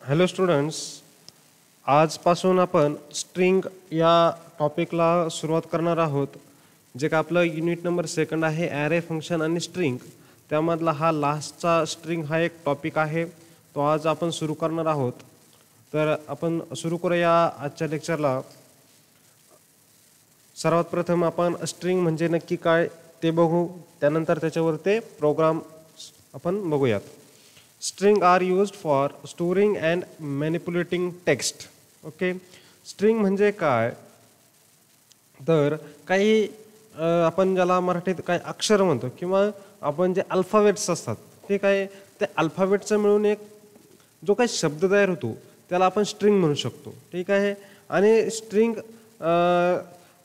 Hello students, आजपासून आपण string या टॉपिकला सुरुवात करणार आहोत. जे का आपलं युनिट नंबर सेकंड आहे, ॲरे फंक्शन आणि स्ट्रिंग. त्यामधला हा लास्टचा स्ट्रिंग हा एक टॉपिक आहे, तो आज आपण सुरू करणार आहोत. तर आपण सुरू करूया आजच्या लेक्चरला. सर्वात प्रथम आपण स्ट्रिंग म्हणजे नक्की काय ते बघू, त्यानंतर त्याच्यावर ते प्रोग्राम आपण बघूयात. String are used for storing and manipulating text. Okay, string म्हणजे काय, तर काही आपण ज्याला मराठीत काही अक्षर म्हणतो किंवा आपण जे अल्फाबेट्स असतात ते काय, ते अल्फाबेटचं मिळून एक जो काही शब्द तयार होतो त्याला आपण स्ट्रिंग म्हणू शकतो. ठीक आहे. आणि स्ट्रिंग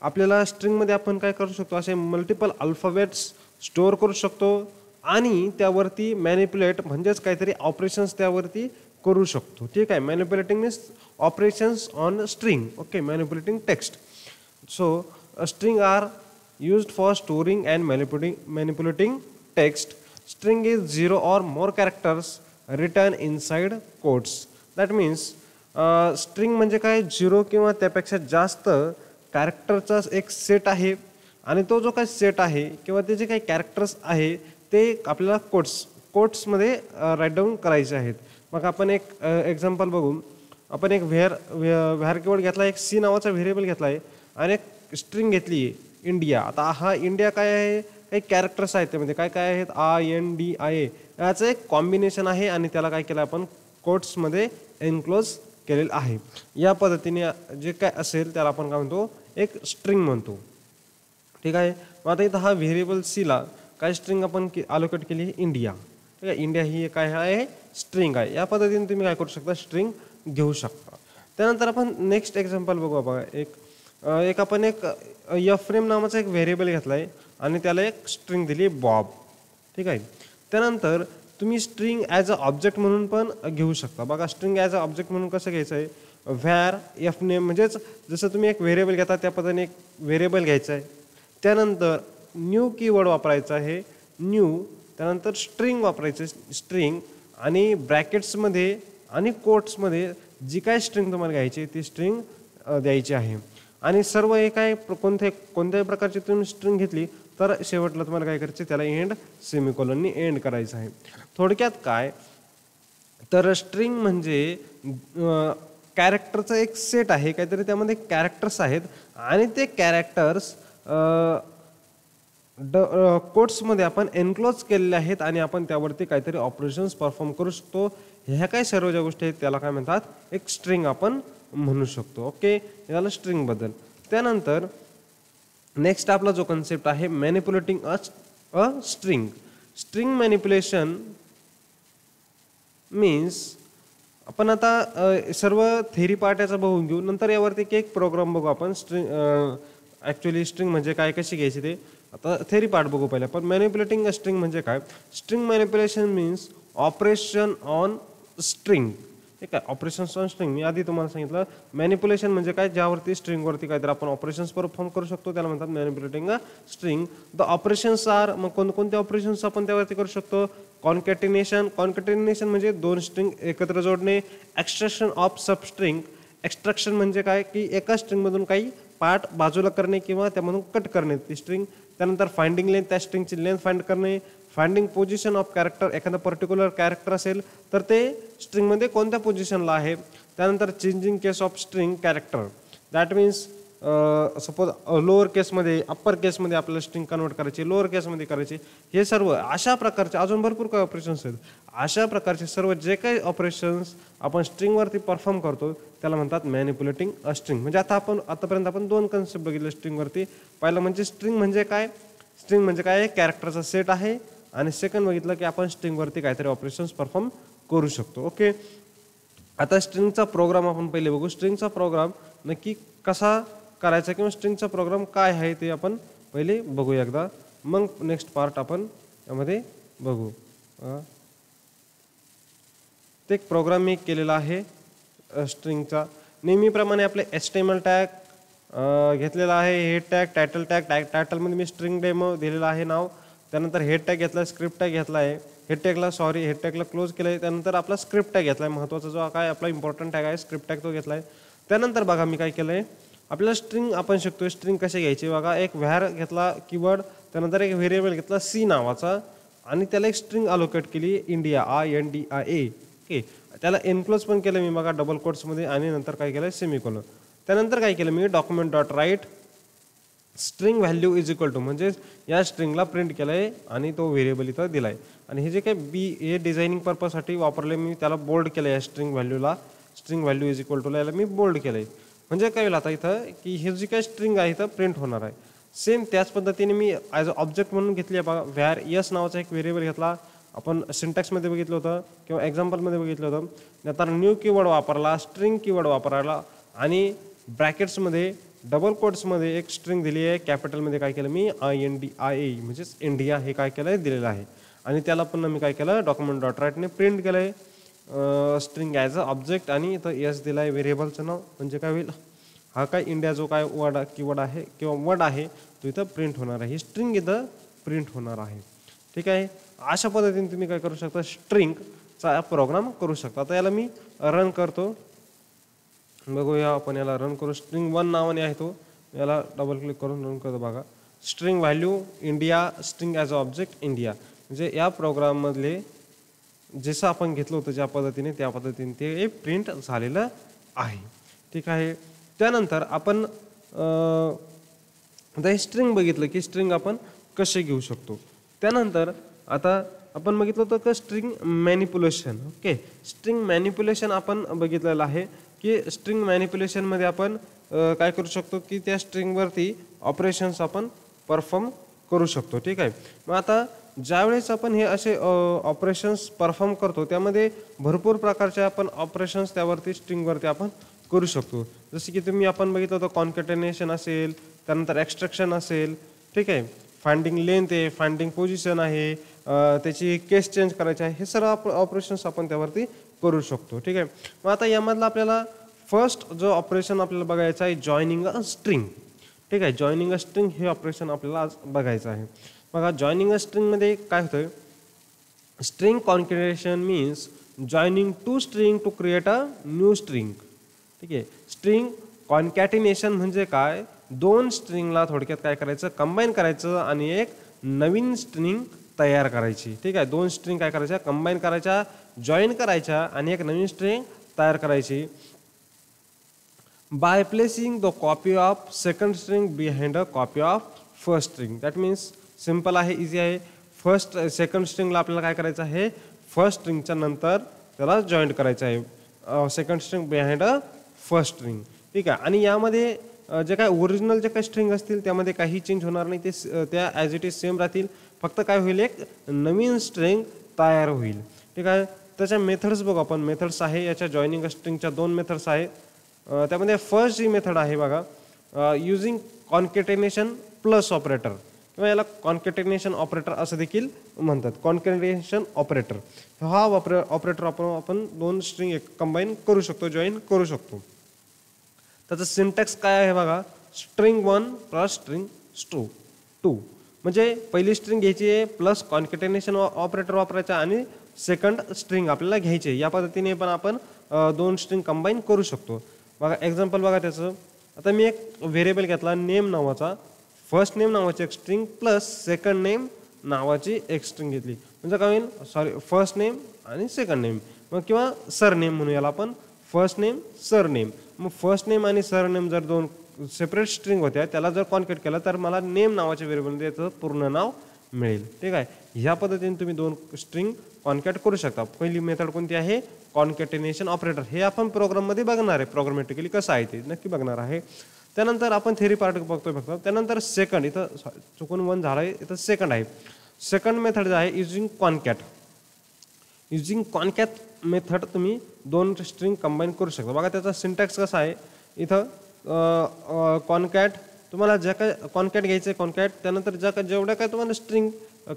आपल्याला स्ट्रिंगमध्ये आपण काय करू शकतो, असे मल्टिपल अल्फाबेट्स स्टोअर करू शकतो आणि त्यावरती मॅनिप्युलेट म्हणजेच काहीतरी ऑपरेशन्स त्यावरती करू शकतो. ठीक आहे. Manipulating means operations on string. Okay, manipulating text. So string are used for storing and manipulating text. String is 0 or more characters written inside quotes. That means string म्हणजे काय, 0 किंवा त्यापेक्षा जास्त कॅरेक्टरचा एक सेट आहे आणि तो जो काही सेट आहे किंवा ते जे काही कॅरेक्टर्स आहे ते आपल्याला कोट्समध्ये राईट डाऊन करायचे आहेत. मग आपण एक एक्झाम्पल बघू. आपण एक व्हेअर कीवर्ड घेतला, एक सी नावाचा व्हेरिएबल घेतला आहे आणि एक स्ट्रिंग घेतली आहे इंडिया. आता हा इंडिया काय आहे, काही कॅरेक्टर्स आहेत त्यामध्ये, काय काय आहेत, INDIA याचं एक कॉम्बिनेशन आहे आणि त्याला काय केलं आपण कोट्समध्ये एन्क्लोज केलेलं आहे. या पद्धतीने जे काय असेल त्याला आपण काय म्हणतो, एक स्ट्रिंग म्हणतो. ठीक आहे. मग आता इथं हा व्हेरिएबल सीला काय स्ट्रिंग आपण अलोकेट केली आहे, इंडिया. ठीक आहे. इंडिया ही काय आहे, स्ट्रिंग आहे. या पद्धतीने तुम्ही काय करू शकता, स्ट्रिंग घेऊ शकता. त्यानंतर आपण नेक्स्ट एक्झाम्पल बघू. बघा, एक आपण एक फ्रेम नावाचा एक व्हेरिएबल घेतला आहे आणि त्याला एक स्ट्रिंग दिली बॉब. ठीक आहे. त्यानंतर तुम्ही स्ट्रिंग ॲज अ ऑब्जेक्ट म्हणून पण घेऊ शकता. बघा, स्ट्रिंग ॲज अ ऑब्जेक्ट म्हणून कसं घ्यायचं आहे, व्हॅर एफ नेम म्हणजेच जसं तुम्ही एक व्हेरिएबल घेता त्या पद्धतीने एक व्हेरिएबल घ्यायचं आहे. त्यानंतर न्यू कीवर्ड वापरायचा आहे, न्यू. त्यानंतर स्ट्रिंग वापरायचं, स्ट्रिंग. आणि ब्रॅकेट्समध्ये आणि कोट्समध्ये जी काय स्ट्रिंग तुम्हाला घ्यायची ती स्ट्रिंग द्यायची आहे. आणि सर्व हे काय कोणत्याही प्रकारची तुम्ही स्ट्रिंग घेतली तर शेवटला तुम्हाला काय करायचं, त्याला एंड सेमिकोलननी एंड करायचं आहे. थोडक्यात काय, तर स्ट्रिंग म्हणजे कॅरेक्टरचा एक सेट आहे, काहीतरी त्यामध्ये कॅरेक्टर्स आहेत आणि ते कॅरेक्टर्स कोट्समध्ये आपण एन्क्लोज केलेले आहेत आणि आपण त्यावरती काहीतरी ऑपरेशन्स परफॉर्म करू शकतो. ह्या काय सर्व ज्या गोष्टी आहेत त्याला काय म्हणतात, एक स्ट्रिंग आपण म्हणू शकतो. ओके, याला स्ट्रिंग बद्दल. त्यानंतर नेक्स्ट आपला जो कन्सेप्ट आहे, manipulating a string. String manipulation means आपण आता सर्व थेरी पार्ट याचा बघून घेऊ, नंतर यावरती एक प्रोग्राम बघू आपण. ॲक्च्युली स्ट्रिंग म्हणजे काय, कशी घ्यायची ते आता थेरी पार्ट बघू पहिला. पण मॅनिप्युलेटिंग अ स्ट्रिंग म्हणजे काय, string manipulation means operation on string. ठीक आहे. ऑपरेशन्स ऑन स्ट्रिंग मी आधी तुम्हाला सांगितलं. मॅनिप्युलेशन म्हणजे काय, ज्यावरती स्ट्रिंगवरती काहीतरी आपण ऑपरेशन्स परफॉर्म करू शकतो त्याला म्हणतात manipulating a string. The operations are, मग कोणकोणते ऑपरेशन्स आपण त्यावरती करू शकतो, कॉन्कॅटिनेशन. कॉन्कॅटिनेशन म्हणजे दोन स्ट्रिंग एकत्र जोडणे. Extraction of substring. एक्स्ट्रॅक्शन म्हणजे काय, की एका स्ट्रिंगमधून काही पार्ट बाजूला करणे किंवा त्यामधून कट करणे ती स्ट्रिंग. त्यानंतर फाइंडिंग लेंथ, त्या स्ट्रिंगची लेंथ फाइंड करणे. फाइंडिंग पोझिशन ऑफ कॅरेक्टर, एखादा पर्टिक्युलर कॅरेक्टर असेल तर ते स्ट्रिंगमध्ये कोणत्या पोझिशनला आहे. त्यानंतर changing case of string character. That means suppose lower केसमध्ये अप्पर केसमध्ये आपल्याला स्ट्रिंग कन्वर्ट करायची, लोअर केसमध्ये करायची. हे सर्व अशा प्रकारचे अजून भरपूर काही ऑपरेशन्स आहेत. अशा प्रकारचे सर्व जे काही ऑपरेशन्स आपण स्ट्रिंगवरती परफॉर्म करतो त्याला म्हणतात मॅनिप्युलेटिंग अ स्ट्रिंग. म्हणजे आतापर्यंत आपण दोन कन्सेप्ट बघितले स्ट्रिंगवरती. पहिलं म्हणजे स्ट्रिंग म्हणजे काय, स्ट्रिंग म्हणजे काय, कॅरेक्टरचा सेट आहे. आणि सेकंड बघितलं की आपण स्ट्रिंगवरती काहीतरी ऑपरेशन्स परफॉर्म करू शकतो. ओके, आता स्ट्रिंगचा प्रोग्राम आपण पहिले बघू. स्ट्रिंगचा प्रोग्राम नक्की कसा करायचा किंवा स्ट्रिंगचा प्रोग्राम काय आहे ते आपण पहिले बघू एकदा, मग नेक्स्ट पार्ट आपण यामध्ये बघू. ते एक प्रोग्राम मी केलेला आहे स्ट्रिंगचा. नेहमीप्रमाणे आपले HTML टॅग घेतलेला आहे, हेड टॅग, टायटल टॅग. टायटलमध्ये मी स्ट्रिंग डेमो दिलेला आहे नाव. त्यानंतर हेड टॅग घेतला, स्क्रिप्ट टॅग घेतला आहे. हेड टॅगला क्लोज केलं आहे. त्यानंतर आपला स्क्रिप्ट टॅग घेतला आहे, महत्त्वाचा जो काय आपला इम्पॉर्टंट टॅग आहे स्क्रिप्ट टॅग तो घेतला आहे. त्यानंतर बघा मी काय केलं आहे, आपल्याला स्ट्रिंग आपण शिकतोय स्ट्रिंग कसे घ्यायची. बघा एक व्हॅर घेतला कीवर्ड, त्यानंतर एक व्हेरिएबल घेतला सी नावाचा आणि त्याला एक स्ट्रिंग अलोकेट केली इंडिया INDIA. ओके, त्याला एनक्लोज पण केलं मी बघा डबल कोट्समध्ये आणि नंतर काय केलं सेमीकोलन. त्यानंतर काय केलं मी document dot write string value is equal to म्हणजे या स्ट्रिंगला प्रिंट केलं आहे आणि तो व्हेरिएबल इथं दिला आहे. आणि हे जे काय हे डिझायनिंग पर्पजसाठी वापरले मी त्याला बोल्ड केलं आहे. स्ट्रिंग व्हॅल्यू इज इक्वल टूला याला मी बोल्ड केलं आहे. म्हणजे काय होईल आता इथं की हे जी काय स्ट्रिंग आहे इथं प्रिंट होणार आहे. सेम त्याच पद्धतीने मी ॲज अ ऑब्जेक्ट म्हणून घेतली आहे बघा व्हॅर यस नावाचा एक व्हेरिएबल घेतला. आपण सिंटॅक्समध्ये बघितलं होतं किंवा एक्झाम्पलमध्ये बघितलं होतं. नंतर न्यू कीवर्ड वापरला, स्ट्रिंग कीवर्ड वापरायला आणि ब्रॅकेट्समध्ये डबल कोट्समध्ये एक स्ट्रिंग दिली आहे. कॅपिटलमध्ये काय केलं मी INDIA म्हणजेच इंडिया हे काय केलं आहे दिलेलं आहे. आणि त्याला पण मी काय केलं डॉक्युमेंट डॉट राईटने प्रिंट केलं आहे स्ट्रिंग ॲज अ ऑब्जेक्ट आणि इथं यस दिला आहे व्हेरिएबलचं नाव. म्हणजे काय होईल हा काय इंडिया जो काय कीवर्ड आहे किंवा वर्ड आहे तो इथं प्रिंट होणार आहे. ही स्ट्रिंग इथं प्रिंट होणार आहे. ठीक आहे, अशा पद्धतीने तुम्ही काय करू शकता स्ट्रिंगचा प्रोग्राम करू शकता. आता याला मी रन करतो, बघूया आपण याला रन करू. स्ट्रिंग 1 नावाने आहे तो, याला डबल क्लिक करून रन करतो. बघा string value India string as a object India म्हणजे या प्रोग्राममधले जसं आपण घेतलं होतं ज्या पद्धतीने त्या पद्धतीने ते प्रिंट झालेलं आहे. ठीक आहे, त्यानंतर आपण आता हे स्ट्रिंग बघितलं की स्ट्रिंग आपण कसे घेऊ शकतो. त्यानंतर आता आपण बघितलं होतं की string manipulation. Okay, string manipulation आपण बघितलेलं आहे की स्ट्रिंग मॅनिप्युलेशनमध्ये आपण काय करू शकतो की त्या स्ट्रिंगवरती ऑपरेशन्स आपण परफॉर्म करू शकतो. ठीक आहे, मग आता ज्यावेळेस आपण हे असे ऑपरेशन्स परफॉर्म करतो त्यामध्ये भरपूर प्रकारचे आपण ऑपरेशन्स त्यावरती स्ट्रिंगवरती आपण करू शकतो. जसे की तुम्ही आपण बघितलं होतं कॉन्कॅटेनेशन असेल, त्यानंतर एक्स्ट्रॅक्शन असेल. ठीक आहे, फाइंडिंग लेंथ आहे, फाइंडिंग पोझिशन आहे, त्याची केस चेंज करायची आहे, हे सर्व ऑपरेशन्स आपण त्यावरती करू शकतो. ठीक आहे, मग आता यामधला आपल्याला फर्स्ट जो ऑपरेशन आपल्याला बघायचं आहे जॉईनिंग अ स्ट्रिंग. ठीक आहे, जॉईनिंग अ स्ट्रिंग हे ऑपरेशन आपल्याला आज बघायचं आहे. बघा जॉईनिंग अ स्ट्रिंगमध्ये काय होतं, string concatenation means joining two string to create a new string. ठीक आहे, स्ट्रिंग कॉन्कॅटिनेशन म्हणजे काय, दोन स्ट्रिंगला थोडक्यात काय करायचं कंबाईन करायचं आणि एक नवीन स्ट्रिंग तयार करायची. ठीक आहे, दोन स्ट्रिंग काय करायच्या कंबाईन करायच्या, जॉईन करायच्या आणि एक नवीन स्ट्रिंग तयार करायची. By placing the copy of second string behind a copy of first string. That means simple आहे, इझी आहे. सेकंड स्ट्रिंगला आपल्याला काय करायचं आहे, फर्स्ट स्ट्रिंगच्या नंतर त्याला जॉईंट करायचं आहे second string behind a first string. ठीक आहे, आणि यामध्ये जे काय ओरिजिनल जे काही स्ट्रिंग असतील त्यामध्ये काही चेंज होणार नाही, ते त्या ॲज इट इज सेम राहतील. फक्त काय होईल एक नवीन स्ट्रिंग तयार होईल. ठीक आहे, त्याच्या मेथड्स बघू आपण. मेथड्स आहे याच्या जॉईनिंग स्ट्रिंगच्या 2 मेथड्स आहेत. त्यामध्ये फर्स्ट जी मेथड आहे बघा युजिंग कॉन्कॅटिनेशन प्लस ऑपरेटर किंवा याला कॉन्कॅटिनेशन ऑपरेटर असं देखील म्हणतात. कॉन्कॅटिनेशन ऑपरेटर हा ऑपरेटर आपण 2 स्ट्रिंग कंबाईन करू शकतो, जॉईन करू शकतो. त्याचं सिंटॅक्स काय आहे बघा, स्ट्रिंग 1 प्लस स्ट्रिंग 2 म्हणजे पहिली स्ट्रिंग घ्यायची आहे प्लस कॉन्कॅटिनेशन ऑपरेटर वापरायचा आणि सेकंड स्ट्रिंग आपल्याला घ्यायची. या पद्धतीने पण आपण 2 स्ट्रिंग कंबाईन करू शकतो. बघा एक्झाम्पल बघा त्याचं. आता मी एक व्हेरिएबल घेतला नेम नावाचा, फर्स्ट नेम नावाची एक स्ट्रिंग प्लस सेकंड नेम नावाची एक स्ट्रिंग घेतली. म्हणजे काय होईल, फर्स्ट नेम आणि सेकंड नेम मग किंवा सरनेम म्हणू याला आपण, फर्स्ट नेम सरनेम. मग फर्स्ट नेम आणि सरनेम जर 2 सेपरेट स्ट्रिंग होत्या त्याला जर कॉन्कॅट केलं तर मला नेम नावाच्या व्हेरिएबलमध्ये याचं पूर्ण नाव मिळेल. ठीक आहे, ह्या पद्धतीने तुम्ही 2 स्ट्रिंग कॉन्कॅट करू शकता. पहिली मेथड कोणती आहे, कॉन्कॅटिनेशन ऑपरेटर. हे आपण प्रोग्राममध्ये बघणार आहे, प्रोग्रामॅटिकली कसं आहे ते नक्की बघणार आहे. त्यानंतर आपण थेरी पार्ट बघतोय फक्त. त्यानंतर सेकंड, इथं चुकून 1 झालं आहे, इथं सेकंड आहे. सेकंड मेथड जे आहे using concat. Using concat method तुम्ही 2 स्ट्रिंग कंबाईन करू शकता. बघा त्याचा सिंटॅक्स कसा आहे, इथं कॉन्कॅट तुम्हाला ज्या काय कॉन्कॅट घ्यायचं आहे कॉन्कॅट, त्यानंतर जेवढ्या काय तुम्हाला स्ट्रिंग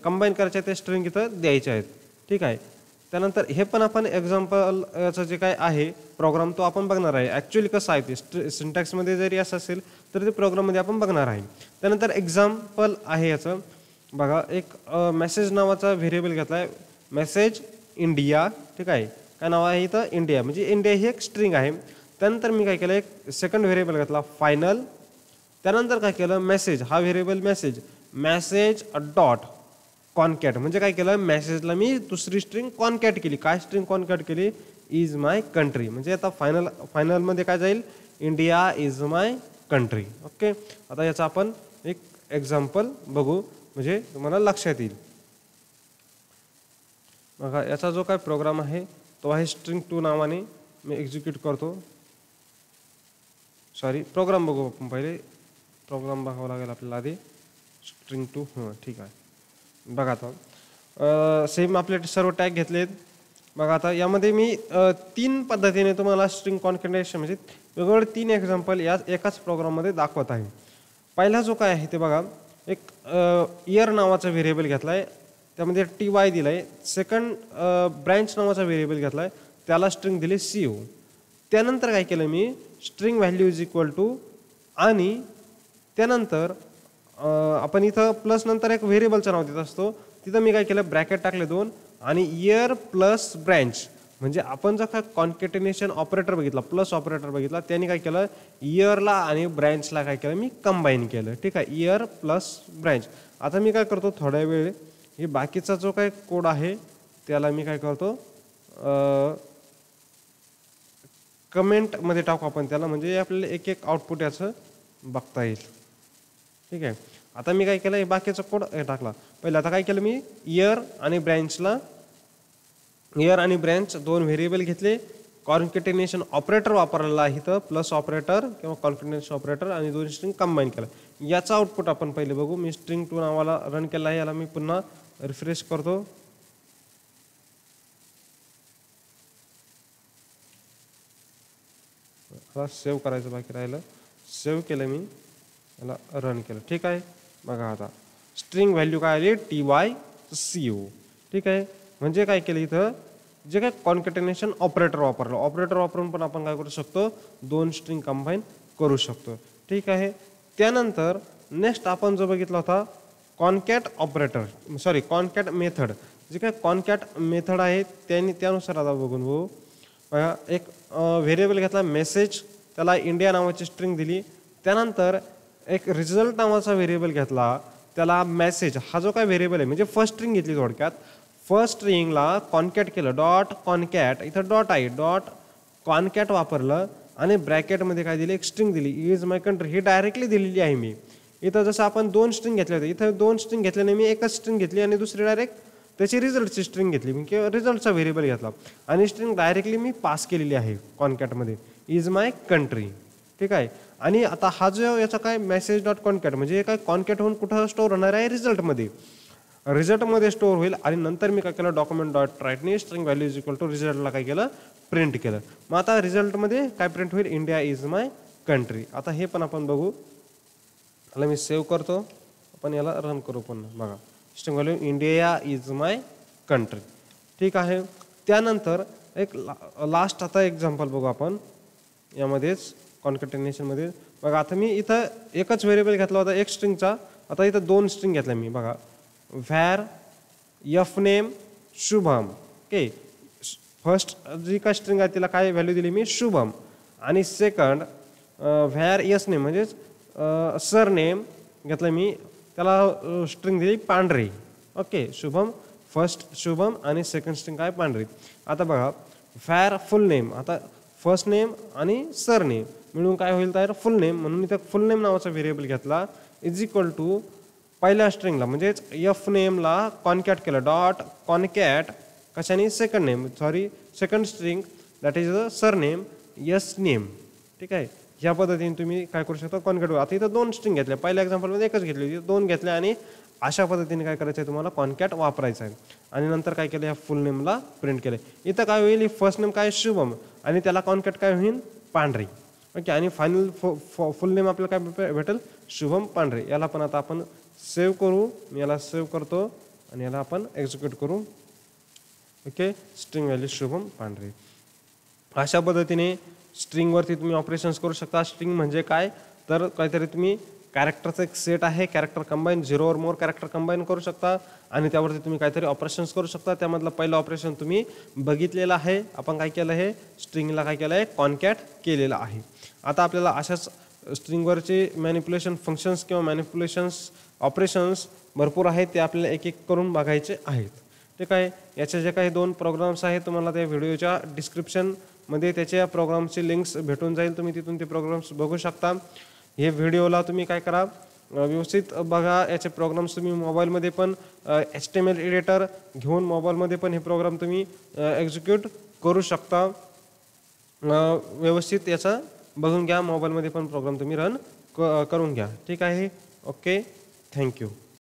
कंबाईन करायच्या त्या स्ट्रिंग इथं द्यायच्या आहेत. ठीक आहे, त्यानंतर हे पण आपण एक्झाम्पल याचं जे काय आहे प्रोग्राम तो आपण बघणार आहे. ॲक्च्युअली कसं आहे ते सिंटॅक्समध्ये जरी असं असेल तर ते प्रोग्राममध्ये आपण बघणार आहे. त्यानंतर एक्झाम्पल आहे याचं बघा, एक मेसेज नावाचा व्हेरिएबल घेतला आहे. मेसेज इंडिया, ठीक आहे. काय नाव आहे इथं इंडिया, म्हणजे इंडिया ही एक स्ट्रिंग आहे. त्यानंतर मी काय केलं एक सेकंड व्हेरिएबल घेतला फायनल. त्यानंतर काय केलं मेसेज हा व्हेरिएबल मेसेज डॉट कॉनकॅट, म्हणजे काय केलं मेसेजला मी दुसरी स्ट्रिंग कॉनकॅट केली. काय स्ट्रिंग कॉनकॅट केली इज माय कंट्री, म्हणजे आता फायनलमध्ये काय जाईल India is my country. Okay, आता याचा आपण एक एक्झाम्पल बघू म्हणजे तुम्हाला लक्षात येईल. बघा याचा जो काय प्रोग्राम आहे तो आहे स्ट्रिंग 2 नावाने. मी एक्झिक्यूट करतो. सॉरी प्रोग्राम बघू आपण पहिले. प्रोग्राम बघावं लागेल आपल्याला आधी. स्ट्रिंग 2 ठीक आहे. बघा आता सेम आपले सर्व टॅग घेतलेत. बघा आता यामध्ये मी 3 पद्धतीने तुम्हाला स्ट्रिंग कॉन्कॅटेनेशन म्हणजे वेगवेगळे 3 एक्झाम्पल या एकाच प्रोग्राममध्ये दाखवत आहे. पहिला जो काय आहे ते बघा एक इयर नावाचा व्हेरिएबल घेतला आहे, त्यामध्ये TY दिला आहे. सेकंड ब्रँच नावाचा व्हेरिएबल घेतला आहे, त्याला स्ट्रिंग दिली CO. त्यानंतर काय केलं मी string value is equal to आणि त्यानंतर आपण इथं प्लस नंतर एक व्हेरिएबलचं नाव देत असतो, तिथं मी काय केलं ब्रॅकेट टाकले 2 आणि इयर प्लस ब्रँच, म्हणजे आपण जर काय कॉन्कॅटिनेशन ऑपरेटर बघितला प्लस ऑपरेटर बघितला त्याने काय केलं इयरला आणि ब्रँचला काय केलं मी कंबाईन केलं. ठीक आहे, इयर प्लस ब्रँच. आता मी काय करतो थोड्या वेळ हे बाकीचा जो काय कोड आहे त्याला मी काय करतो कमेंटमध्ये टाकू आपण त्याला, म्हणजे आपल्याला एक एक आउटपुट याचं बघता येईल. ठीक आहे, आता मी काय केलं बाकीचा कोड टाकला पहिला. आता काय केलं मी इयर आणि ब्रँच 2 व्हेरिएबल घेतले. कॉन्कॅटिनेशन ऑपरेटर वापरलेला आहे इथं प्लस ऑपरेटर किंवा कॉन्कॅटिनेशन ऑपरेटर आणि 2 स्ट्रिंग कंबाईन केलं. याचा आउटपुट आपण पहिले बघू. मी स्ट्रिंग 2 नावाला रन केला आहे, याला मी पुन्हा रिफ्रेश करतो. हा सेव्ह करायचं बाकी राहिलं, सेव्ह केलं मी, याला रन केलं. ठीक आहे, बघा आता स्ट्रिंग व्हॅल्यू काय आली TY CO. ठीक आहे, म्हणजे काय केलं इथं जे काय कॉन्कॅटिनेशन ऑपरेटर वापरलं, ऑपरेटर वापरून पण आपण काय करू शकतो 2 स्ट्रिंग कंबाईन करू शकतो. ठीक आहे, त्यानंतर नेक्स्ट आपण जो बघितला होता कॉन्कॅट मेथड. जे काय कॉन्कॅट मेथड आहे त्यानुसार आता बघून भाऊ बघा एक व्हेरिएबल घेतला मेसेज, त्याला इंडिया नावाची स्ट्रिंग दिली. त्यानंतर एक रिझल्ट नावाचा व्हेरिएबल घेतला, त्याला मेसेज हा जो काय व्हेरिएबल आहे म्हणजे फर्स्ट स्ट्रिंग घेतली थोडक्यात. फर्स्ट स्ट्रिंगला कॉन्कॅट केलं डॉट कॉन्कॅट, इथं डॉट आहे डॉट कॉन्कॅट वापरलं आणि ब्रॅकेटमध्ये काय दिली एक स्ट्रिंग दिली is my country, he directly दिलेली आहे मी. इथं जसं आपण 2 स्ट्रिंग घेतले होते, इथं 2 स्ट्रिंग घेतल्याने मी एकच स्ट्रिंग घेतली आणि दुसरी डायरेक्ट त्याची रिझल्टची स्ट्रिंग घेतली मी किंवा रिझल्टचा व्हेरिएबल घेतला आणि स्ट्रिंग डायरेक्टली मी पास केलेली आहे कॉन्कॅटमध्ये इज माय कंट्री. ठीक आहे, आणि आता हा जो याचा काय मेसेज डॉट कॉन्कॅट म्हणजे काय कॉन्कॅट होऊन कुठं स्टोअर होणार आहे रिझल्टमध्ये स्टोअर होईल. आणि नंतर मी काय केलं डॉक्युमेंट डॉट राईटने string value is equal to रिझल्टला काय केलं प्रिंट केलं. मग आता रिझल्टमध्ये काय प्रिंट होईल इंडिया इज माय कंट्री. आता हे पण आपण बघू. याला मी सेव्ह करतो, आपण याला रन करू पुन्हा. बघा string value India is my country. ठीक आहे, त्यानंतर एक लास्ट आता एक्झाम्पल बघू आपण यामध्येच कॉन्कॅटिनेशनमध्ये. बघा आता मी इथं एकच व्हेरिएबल घेतला होता एक स्ट्रिंगचा, आता इथं 2 स्ट्रिंग घेतल्या मी. बघा var f name Shubham. Okay, first जी काय स्ट्रिंग आहे तिला काय व्हॅल्यू दिली मी शुभम आणि सेकंड व्हॅर एस नेम म्हणजेच सर नेम घेतलं मी, त्याला स्ट्रिंग दिली पांढरी. ओके, शुभम फर्स्ट शुभम आणि सेकंड स्ट्रिंग काय पांढरी. आता बघा व्हॅर फुल नेम, आता फर्स्ट नेम आणि सर नेम मिळून काय होईल तयार फुल नेम, म्हणून इथं फुल नेम नावाचा व्हेरिएबल घेतला इज इक्वल टू पहिल्या स्ट्रिंगला म्हणजेच एफ नेमला कॉन्कॅट केलं डॉट कॉन्कॅट कशाने second string that is the sir name yes name. ठीक आहे, ह्या पद्धतीने तुम्ही काय करू शकता कॉन्कॅट. आता इथं 2 स्ट्रिंग घेतल्या, पहिल्या एक्झाम्पलमध्ये एकच घेतली, 2 घेतल्या आणि अशा पद्धतीने काय करायचं आहे तुम्हाला कॉन्कॅट वापरायचं आहे. आणि नंतर काय केलं या फुल नेमला प्रिंट केलं. इथं काय होईल फर्स्ट नेम काय शुभम आणि त्याला कॉन्कॅट काय होईल पांढरी. ओके, आणि फायनल फुल नेम आपल्याला काय भेटेल शुभम पांढरे. याला पण आता आपण सेव्ह करू. मी याला सेव्ह करतो आणि याला आपण एक्झिक्यूट करू. ओके, स्ट्रिंग व्हॅल्यू शुभम पांढरे. अशा पद्धतीने स्ट्रिंगवरती तुम्ही ऑपरेशन्स करू शकता. स्ट्रिंग म्हणजे काय तर काहीतरी तुम्ही कॅरेक्टरचा एक सेट आहे, कॅरेक्टर कंबाईन 0 और मोर कॅरेक्टर कंबाईन करू शकता आणि त्यावरती तुम्ही काहीतरी ऑपरेशन्स करू शकता. त्यामधलं पहिलं ऑपरेशन तुम्ही बघितलेलं आहे. आपण काय केलं आहे, स्ट्रिंगला काय केलं आहे, कॉन्कॅट केलेलं आहे. आता आपल्याला अशाच स्ट्रिंगवरचे मॅनिप्युलेशन फंक्शन्स किंवा मॅनिप्युलेशन्स ऑपरेशन्स भरपूर आहेत, ते आपल्याला एक एक करून बघायचे आहेत. ठीक आहे. याचे जे काही 2 प्रोग्राम्स आहेत तुम्हाला त्या व्हिडिओच्या डिस्क्रिप्शनमध्ये त्याच्या प्रोग्रामचे लिंक्स भेटून जाईल, तुम्ही तिथून ते प्रोग्राम्स बघू शकता. हे व्हिडिओला तुम्ही काय करा, व्यवस्थित बघा. याचे प्रोग्राम्स तुम्ही मोबाईलमध्ये पण HTML एडिटर घेऊन मोबाईलमध्ये पण हे प्रोग्राम तुम्ही एक्झिक्यूट करू शकता. व्यवस्थित याचा बघून घ्या, मोबाईलमध्ये पण प्रोग्राम तुम्ही रन करून घ्या. ठीक आहे. Okay, thank you.